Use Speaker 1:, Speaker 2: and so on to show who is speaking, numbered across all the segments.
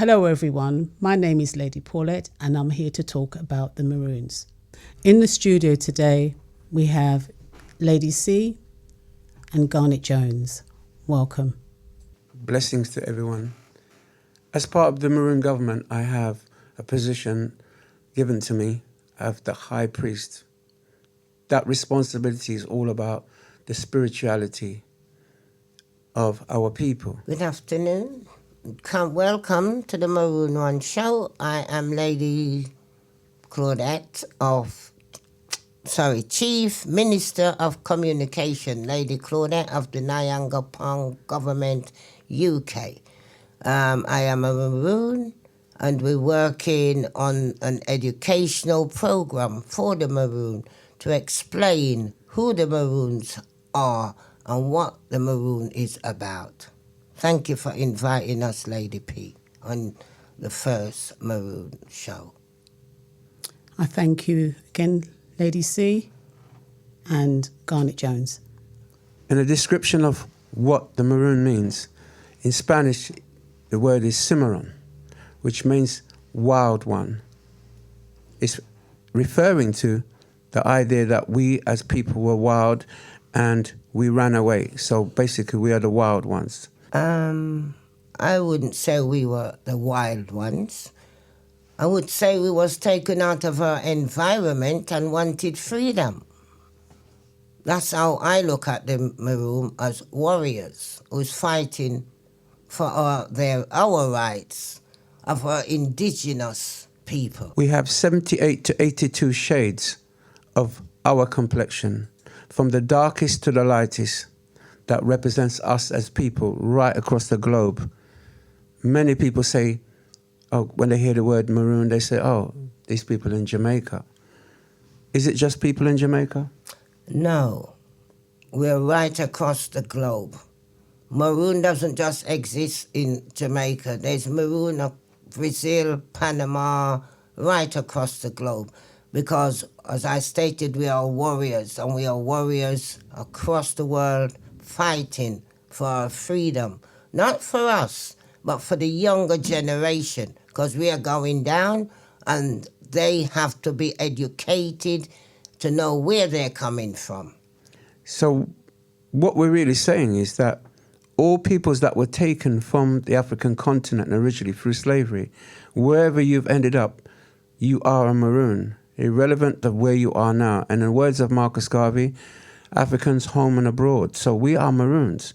Speaker 1: Hello everyone, my name is Lady Paulette and I'm here to talk about the Maroons. In the studio today we have Lady C and Garnet Jones. Welcome.
Speaker 2: Blessings to everyone. As part of the Maroon government, I have a position given to me of the High Priest. That responsibility is all about the spirituality of our people.
Speaker 3: Good afternoon. Welcome to the Maroon One Show. I am Lady Claudette Chief Minister of Communication, Lady Claudette of the Nyanga Pong Government, UK. I am a Maroon and we're working on an educational program for the Maroon to explain who the Maroons are and what the Maroon is about. Thank you for inviting us, Lady P, on the first Maroon show.
Speaker 1: I thank you again, Lady C and Garnet Jones.
Speaker 2: In a description of what the Maroon means, in Spanish, the word is cimarron, which means wild one. It's referring to the idea that we as people were wild and we ran away. So basically, we are the wild ones.
Speaker 3: I wouldn't say we were the wild ones. I would say we was taken out of our environment and wanted freedom. That's how I look at the Maroon, as warriors who's fighting for our rights of our indigenous people.
Speaker 2: We have 78 to 82 shades of our complexion, from the darkest to the lightest, that represents us as people right across the globe. Many people say, when they hear the word Maroon, they say, these people in Jamaica. Is it just people in Jamaica?
Speaker 3: No, we're right across the globe. Maroon doesn't just exist in Jamaica. There's Maroon of Brazil, Panama, right across the globe. Because, as I stated, we are warriors, and we are warriors across the world fighting for our freedom. Not for us, but for the younger generation, because we are going down and they have to be educated to know where they're coming from.
Speaker 2: So what we're really saying is that all peoples that were taken from the African continent originally through slavery, wherever you've ended up, you are a Maroon, irrelevant of where you are now. And in the words of Marcus Garvey, Africans home and abroad. So we are Maroons,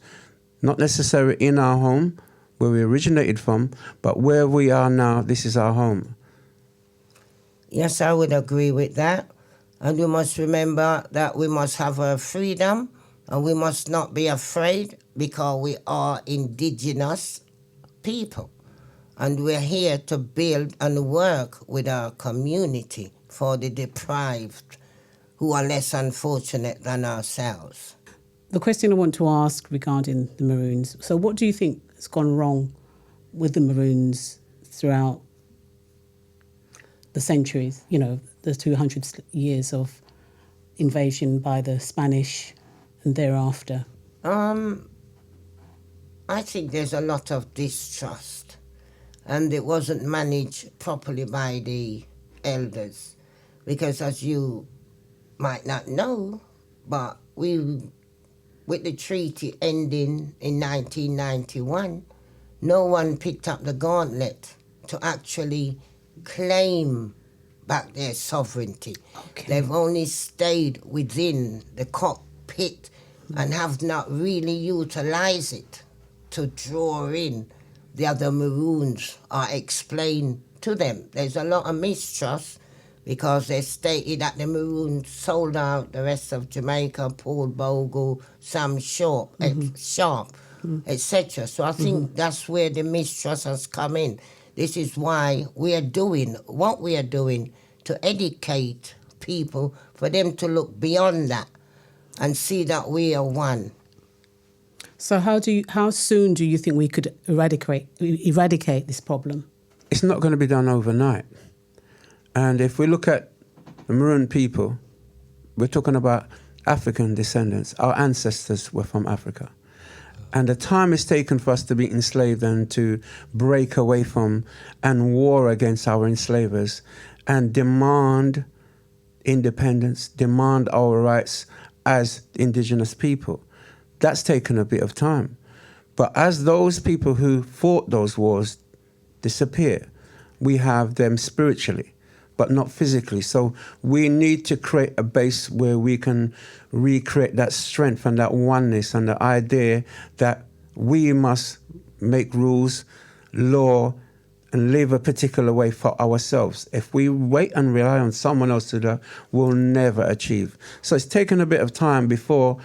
Speaker 2: not necessarily in our home, where we originated from, but where we are now, this is our home.
Speaker 3: Yes, I would agree with that. And we must remember that we must have our freedom and we must not be afraid, because we are indigenous people. And we're here to build and work with our community for the deprived who are less unfortunate than ourselves.
Speaker 1: The question I want to ask regarding the Maroons, so what do you think has gone wrong with the Maroons throughout the centuries, the 200 years of invasion by the Spanish and thereafter?
Speaker 3: I think there's a lot of distrust, and it wasn't managed properly by the elders, because as you might not know, but with the treaty ending in 1991, no one picked up the gauntlet to actually claim back their sovereignty.
Speaker 1: Okay.
Speaker 3: They've only stayed within the cockpit and have not really utilized it to draw in the other Maroons or explain to them. There's a lot of mistrust, because they stated that the Maroons sold out the rest of Jamaica, Paul Bogle, Sam Sharp, etc. So I think that's where the mistrust has come in. This is why we are doing what we are doing, to educate people, for them to look beyond that and see that we are one.
Speaker 1: So how soon do you think we could eradicate this problem?
Speaker 2: It's not going to be done overnight. And if we look at the Maroon people, we're talking about African descendants. Our ancestors were from Africa. And the time it's taken for us to be enslaved and to break away from and war against our enslavers and demand independence, demand our rights as indigenous people. That's taken a bit of time. But as those people who fought those wars disappear, we have them spiritually, but not physically. So we need to create a base where we can recreate that strength and that oneness and the idea that we must make rules, law, and live a particular way for ourselves. If we wait and rely on someone else to do that, we'll never achieve. So it's taken a bit of time before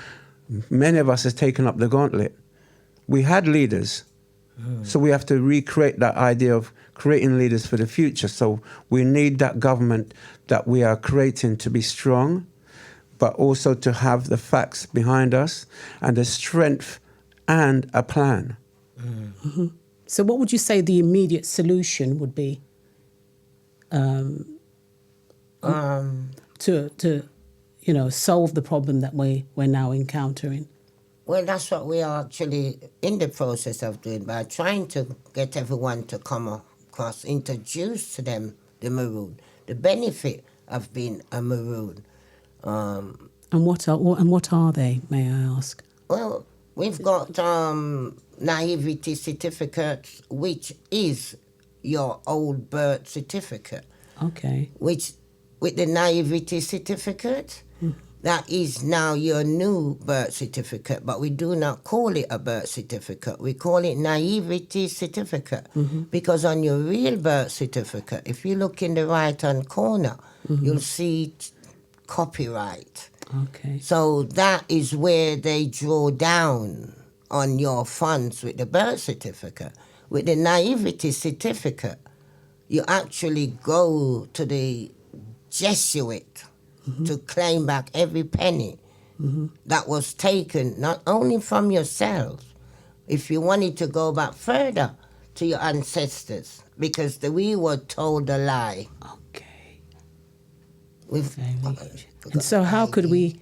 Speaker 2: many of us have taken up the gauntlet. We had leaders, so we have to recreate that idea of creating leaders for the future. So we need that government that we are creating to be strong, but also to have the facts behind us and the strength and a plan.
Speaker 1: Mm-hmm. So what would you say the immediate solution would be to solve the problem that we're now encountering?
Speaker 3: Well, that's what we are actually in the process of doing, by trying to get everyone to come across, introduce to them the Maroon, the benefit of being a Maroon.
Speaker 1: And what are they, may I ask?
Speaker 3: Well, we've got naivety certificates, which is your old birth certificate.
Speaker 1: Okay.
Speaker 3: Which, with the naivety certificate, that is now your new birth certificate, but we do not call it a birth certificate. We call it naivety certificate, because on your real birth certificate, if you look in the right-hand corner, you'll see copyright.
Speaker 1: Okay.
Speaker 3: So that is where they draw down on your funds with the birth certificate. With the naivety certificate, you actually go to the Jesuit to claim back every penny that was taken, not only from yourself, if you wanted to go back further to your ancestors, because we were told a lie.
Speaker 1: Okay.
Speaker 3: And
Speaker 1: so how could we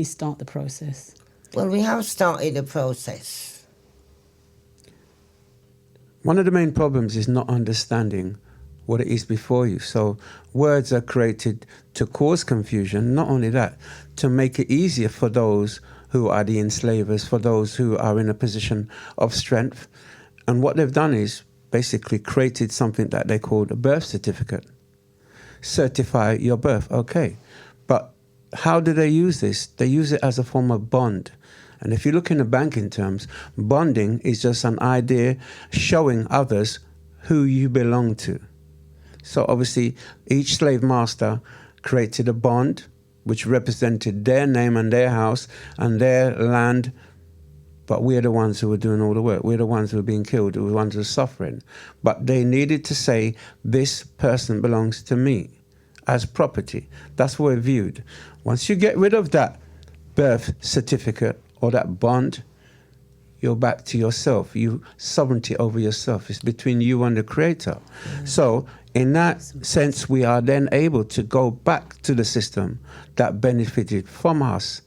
Speaker 1: start the process?
Speaker 3: Well, we have started the process.
Speaker 2: One of the main problems is not understanding what it is before you. So words are created to cause confusion. Not only that, to make it easier for those who are the enslavers, for those who are in a position of strength. And what they've done is basically created something that they called a birth certificate. Certify your birth, okay. But how do they use this? They use it as a form of bond. And if you look in the banking terms, bonding is just an idea showing others who you belong to. So obviously, each slave master created a bond which represented their name and their house and their land, but we're the ones who were doing all the work. We're the ones who were being killed, we're the ones who were suffering. But they needed to say, this person belongs to me as property. That's what we're viewed. Once you get rid of that birth certificate or that bond, you're back to yourself. You sovereignty over yourself. It's between you and the Creator. So in that sense, we are then able to go back to the system that benefited from us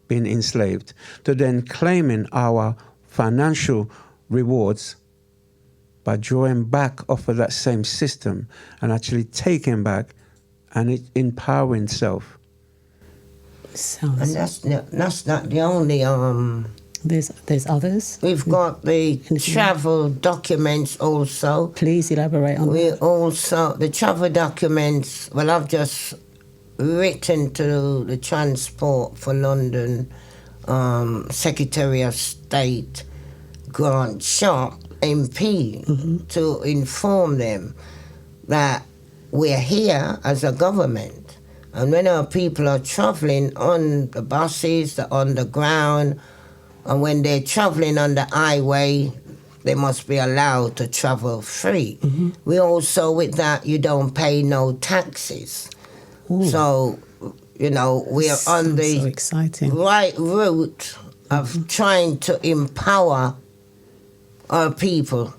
Speaker 2: being enslaved, to then claiming our financial rewards by drawing back off of that same system and actually taking back and it empowering self.
Speaker 3: And that's not the only
Speaker 1: There's others.
Speaker 3: We've got the travel documents also.
Speaker 1: Please elaborate on that.
Speaker 3: Also, the travel documents, well, I've just written to the Transport for London Secretary of State, Grant Sharp, MP, to inform them that we're here as a government. And when our people are traveling on the buses, on the ground, and when they're traveling on the highway, they must be allowed to travel free. We also, with that, you don't pay no taxes. Ooh. So, we are on the right route of trying to empower our people.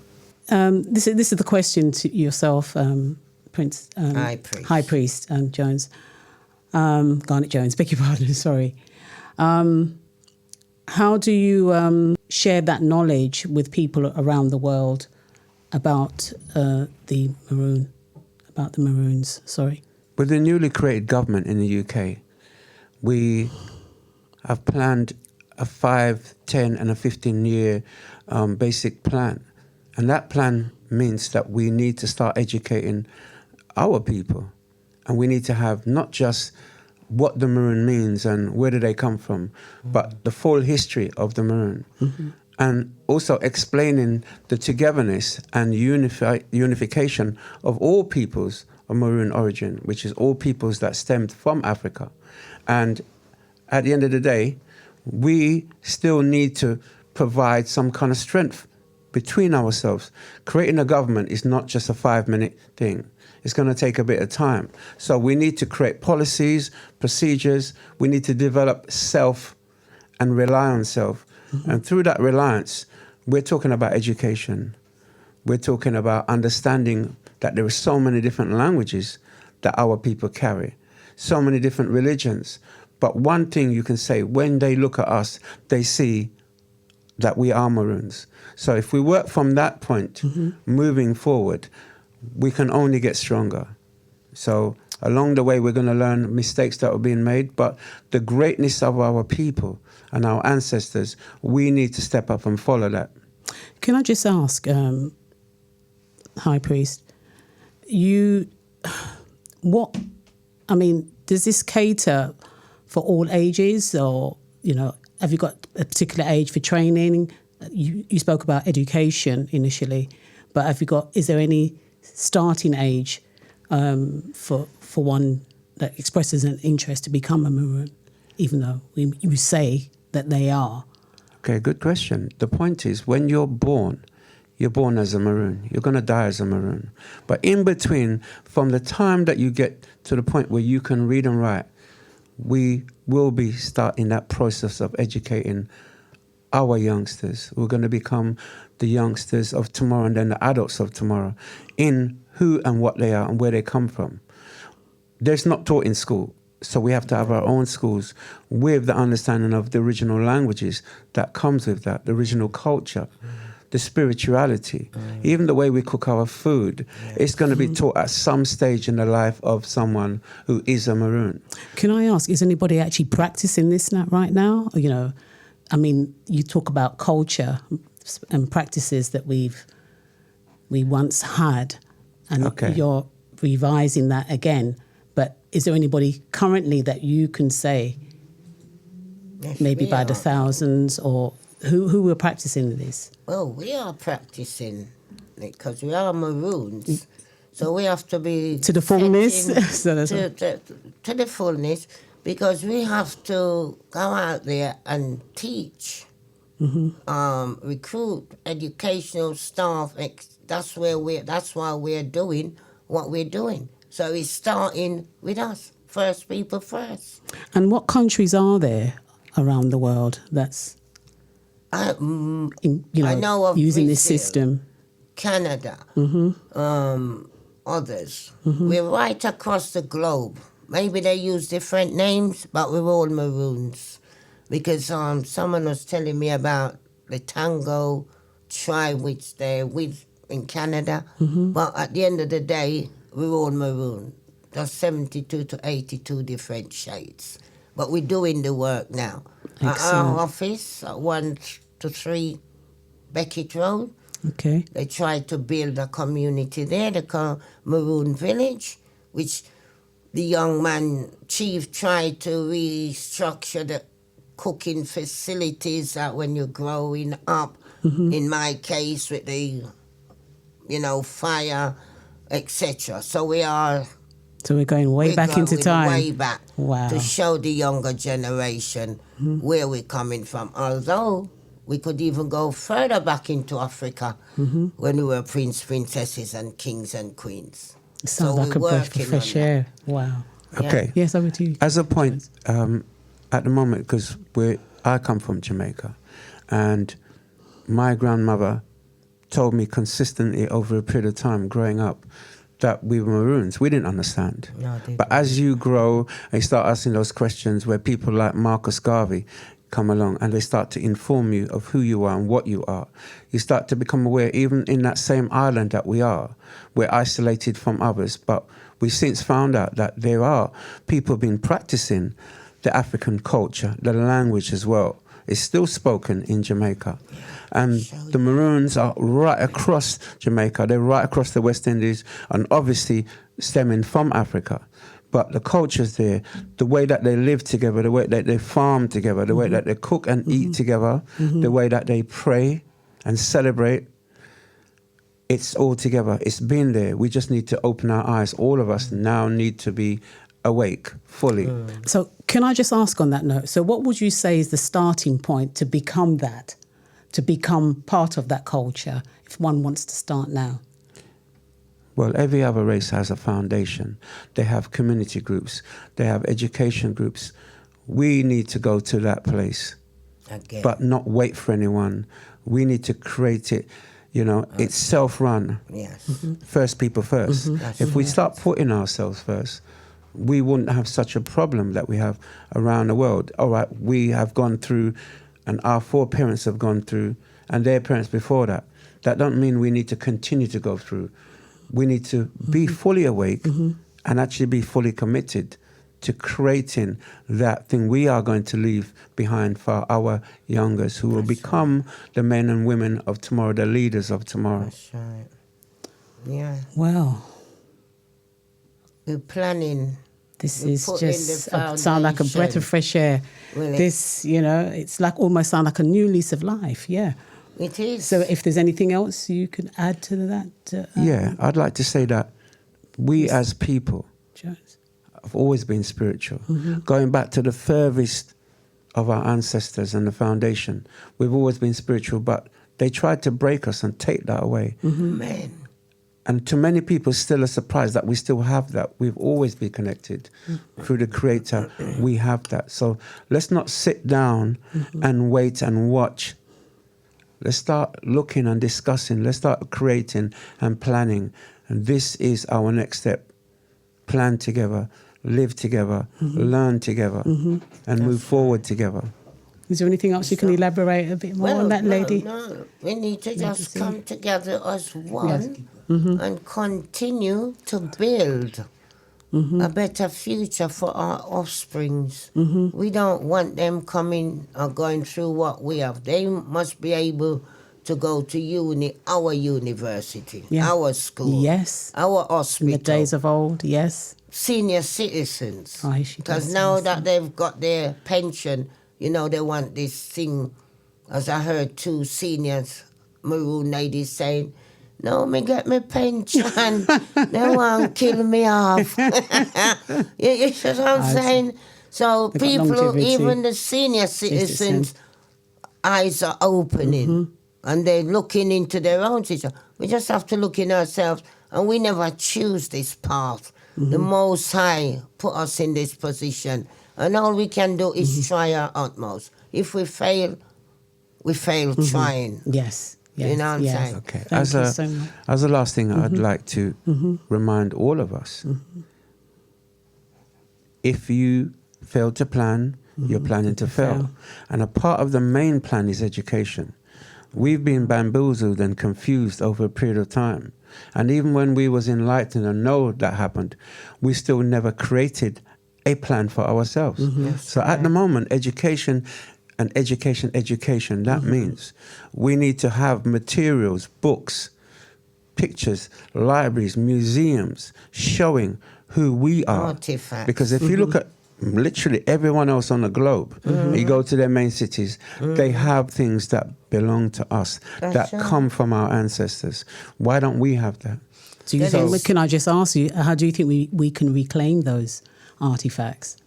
Speaker 1: This is the question to yourself, Prince High Priest Jones, Garnet Jones. Beg your pardon. Sorry. How do you shared that knowledge with people around the world about the Maroons? Sorry.
Speaker 2: With the newly created government in the UK, we have planned a 5, 10 and a 15-year basic plan. And that plan means that we need to start educating our people. And we need to have not just what the Maroon means and where do they come from, but the full history of the Maroon. And also explaining the togetherness and unification of all peoples of Maroon origin, which is all peoples that stemmed from Africa. And at the end of the day, we still need to provide some kind of strength between ourselves. Creating a government is not just a 5-minute thing. It's going to take a bit of time. So we need to create policies, procedures. We need to develop self and rely on self. And through that reliance, we're talking about education. We're talking about understanding that there are so many different languages that our people carry, so many different religions. But one thing you can say, when they look at us, they see that we are Maroons. So if we work from that point, moving forward, we can only get stronger. So along the way, we're going to learn mistakes that are being made, but the greatness of our people and our ancestors, we need to step up and follow that.
Speaker 1: Can I just ask, High Priest, does this cater for all ages, or, have you got a particular age for training? You spoke about education initially, but is there any starting age for one that expresses an interest to become a Maroon, even though you say that they are?
Speaker 2: Okay, good question. The point is, when you're born as a Maroon. You're going to die as a Maroon. But in between, from the time that you get to the point where you can read and write, we will be starting that process of educating our youngsters. We're going to become the youngsters of tomorrow and then the adults of tomorrow in who and what they are and where they come from. There's not taught in school. So we have to have our own schools with the understanding of the original languages that comes with that, the original culture, the spirituality, even the way we cook our food. It's going to be taught at some stage in the life of someone who is a Maroon.
Speaker 1: Can I ask, is anybody actually practicing this right now? You talk about culture and practices that we once had, and you're revising that again. But is there anybody currently that you can say, maybe by the thousands, or who are practicing this?
Speaker 3: Well, we are practicing it because we are Maroons. So we have to be...
Speaker 1: To the fullness?
Speaker 3: To the fullness, because we have to go out there and teach, recruit educational staff. That's why we're doing what we're doing. So it's starting with us, first people first.
Speaker 1: And what countries are there around the world that's
Speaker 3: I know of
Speaker 1: using
Speaker 3: Brazil,
Speaker 1: this system?
Speaker 3: Canada, others. We're right across the globe. Maybe they use different names, but we're all Maroons. Because someone was telling me about the Tango tribe, which they're with in Canada. But at the end of the day, we're all Maroon. There's 72 to 82 different shades. But we're doing the work now. At our office, at 1 to 3 Beckett Road, they tried to build a community there, they call Maroon Village, which the young man, chief, tried to restructure the cooking facilities that when you're growing up, in my case, with the, fire, etc. So we're
Speaker 1: going way back into time.
Speaker 3: Way back.
Speaker 1: Wow.
Speaker 3: To show the younger generation where we're coming from. Although we could even go further back into Africa when we were prince, princesses, and kings and queens.
Speaker 1: It sounds like a breath of fresh air. Wow.
Speaker 2: Okay.
Speaker 1: Yes, over to you.
Speaker 2: As a point, at the moment, because I come from Jamaica, and my grandmother told me consistently over a period of time growing up that we were Maroons. We didn't understand. But as you grow and you start asking those questions where people like Marcus Garvey come along and they start to inform you of who you are and what you are. You start to become aware, even in that same island that we are, we're isolated from others, but we've since found out that there are people been practicing the African culture, the language as well. It's still spoken in Jamaica. And the Maroons are right across Jamaica. They're right across the West Indies and obviously stemming from Africa. But the culture's there, the way that they live together, the way that they farm together, the way that they cook and eat together, the way that they pray and celebrate, it's all together. It's been there. We just need to open our eyes. All of us now need to be awake fully.
Speaker 1: So can I just ask on that note, so what would you say is the starting point to become that, to become part of that culture, if one wants to start now?
Speaker 2: Well, every other race has a foundation. They have community groups. They have education groups. We need to go to that place, but not wait for anyone. We need to create it. You know, it's self-run.
Speaker 3: Yes.
Speaker 2: First people first. If we start putting ourselves first, we wouldn't have such a problem that we have around the world. All right, we have gone through, and our foreparents have gone through, and their parents before that. That don't mean we need to continue to go through. We need to be fully awake and actually be fully committed to creating that thing we are going to leave behind for our youngers who will become the men and women of tomorrow, the leaders of tomorrow.
Speaker 3: That's right. Yeah.
Speaker 1: Well,
Speaker 3: We're planning.
Speaker 1: this
Speaker 3: We
Speaker 1: is
Speaker 3: put in the
Speaker 1: just sound like a breath of
Speaker 3: foundation.
Speaker 1: fresh air.
Speaker 3: Will it?
Speaker 1: This, you know, it's like almost sound like a new lease of life, yeah.
Speaker 3: It is.
Speaker 1: So if there's anything else you can add to that?
Speaker 2: Yeah, I'd like to say that we as people
Speaker 1: Jones?
Speaker 2: have always been spiritual. Going back to the furthest of our ancestors and the foundation, we've always been spiritual, but they tried to break us and take that away.
Speaker 3: Man.
Speaker 2: And to many people, still a surprise that we still have that. We've always been connected through the Creator. We have that. So let's not sit down and wait and watch. Let's start looking and discussing. Let's start creating and planning. And this is our next step. Plan together, live together, learn together, and move forward together.
Speaker 1: Is there anything else you can elaborate a bit more on that, lady?
Speaker 3: No. We need to just come together as one and continue to build a better future for our offsprings. We don't want them coming or going through what we have. They must be able to go to our university,
Speaker 1: Yeah.
Speaker 3: our school,
Speaker 1: Yes.
Speaker 3: our
Speaker 1: In
Speaker 3: hospital.
Speaker 1: the days of old, yes.
Speaker 3: Senior citizens.
Speaker 1: Oh, she
Speaker 3: Because
Speaker 1: does,
Speaker 3: now
Speaker 1: yes.
Speaker 3: that they've got their pension, you know, they want this thing, as I heard two seniors, Maroon ladies saying, no, me get me pension. They want to kill me off. you see what I'm saying? So
Speaker 1: They've got
Speaker 3: people,
Speaker 1: longevity.
Speaker 3: even the senior citizens' eyes are opening and they're looking into their own situation. We just have to look in ourselves, and we never choose this path. The Most High put us in this position, and all we can do is try our utmost. If we fail trying.
Speaker 1: Yes. Yes.
Speaker 3: You know what I'm
Speaker 1: yes.
Speaker 3: saying?
Speaker 2: Okay.
Speaker 1: Thank you so much.
Speaker 2: As a last thing, I'd like to remind all of us, if you fail to plan, you're planning to fail. And a part of the main plan is education. We've been bamboozled and confused over a period of time. And even when we was enlightened and know that happened, we still never created a plan for ourselves. So at the moment, education, that means we need to have materials, books, pictures, libraries, museums showing who we are.
Speaker 3: Artifacts.
Speaker 2: Because if you look at literally everyone else on the globe, you go to their main cities, they have things that belong to us, that come from our ancestors. Why don't we have that?
Speaker 1: Do you think, can I just ask you, how do you think we can reclaim those artifacts?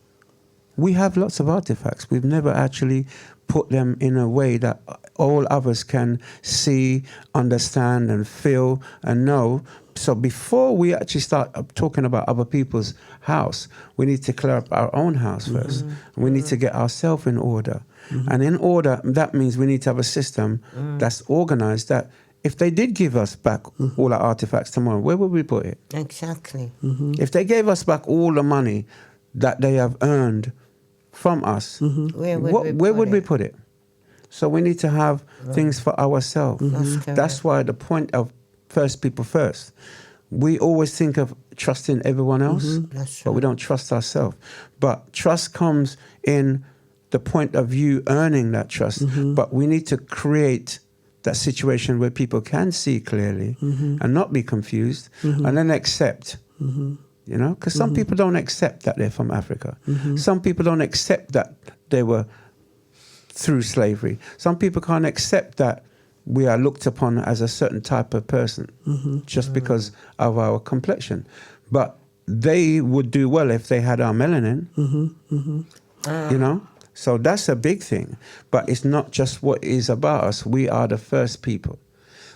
Speaker 2: We have lots of artifacts. We've never actually put them in a way that all others can see, understand, and feel and know. So before we actually start talking about other people's house, we need to clear up our own house first. We need to get ourselves in order. And in order, that means we need to have a system that's organized, that if they did give us back all our artifacts tomorrow, where would we put it?
Speaker 3: Exactly.
Speaker 2: If they gave us back all the money that they have earned from us,
Speaker 3: Where
Speaker 2: would we put it? So we need to have things for ourselves.
Speaker 3: That's
Speaker 2: That's why the point of first people first. We always think of trusting everyone else,
Speaker 3: That's
Speaker 2: but we don't trust ourselves. But trust comes in the point of you earning that trust. But we need to create that situation where people can see clearly and not be confused and then accept. You know, because some people don't accept that they're from Africa. Some people don't accept that they were through slavery. Some people can't accept that we are looked upon as a certain type of person just because of our complexion. But they would do well if they had our melanin, you know? So that's a big thing. But it's not just what is about us. We are the first people.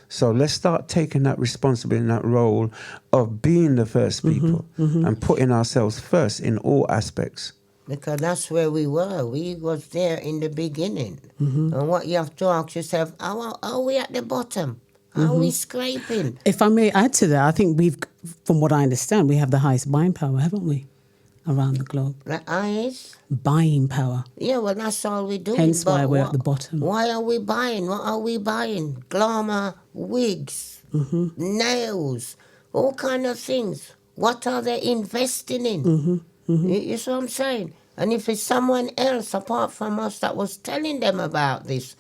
Speaker 2: So let's start taking that responsibility and that role of being the first people and putting ourselves first in all aspects.
Speaker 3: Because that's where we were. We was there in the beginning. And what you have to ask yourself, are we at the bottom? Are we scraping?
Speaker 1: If I may add to that, I think from what I understand, we have the highest buying power, haven't we? Around the globe.
Speaker 3: Like eyes?
Speaker 1: Buying power.
Speaker 3: Yeah, well, that's all we do.
Speaker 1: Hence why we're at the bottom.
Speaker 3: Why are we buying? What are we buying? Glamour, wigs, nails, all kind of things. What are they investing in? You see what I'm saying? And if it's someone else apart from us that was telling them about this,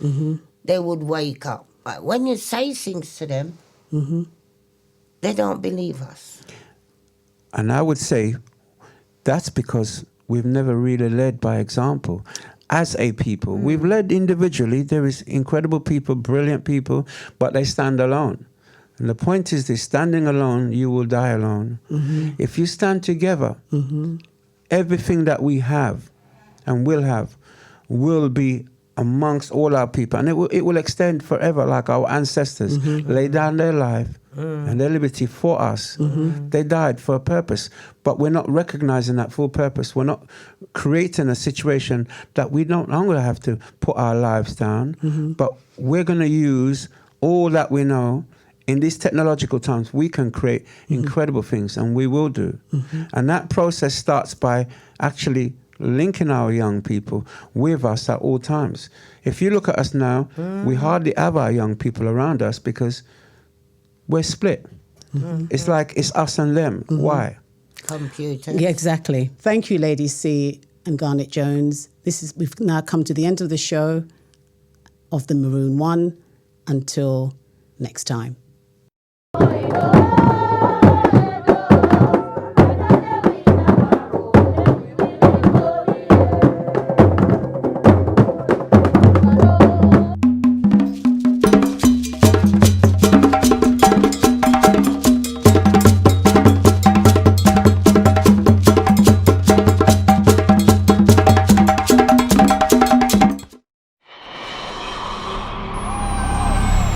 Speaker 3: they would wake up. But when you say things to them, they don't believe us.
Speaker 2: And I would say that's because we've never really led by example. As a people, we've led individually. There is incredible people, brilliant people, but they stand alone. And the point is this, standing alone, you will die alone. If you stand together, everything that we have and will have will be amongst all our people. And it will extend forever, like our ancestors laid down their life and their liberty for us. They died for a purpose, but we're not recognizing that full purpose. We're not creating a situation that we no longer have to put our lives down, but we're going to use all that we know. In these technological times, we can create incredible things, and we will do. And that process starts by actually linking our young people with us at all times. If you look at us now, we hardly have our young people around us because we're split. It's like it's us and them. Why?
Speaker 3: Computer.
Speaker 1: Yeah, exactly. Thank you, Lady C and Garnet Jones. We've now come to the end of the show of the Maroon One. Until next time.
Speaker 4: Oh,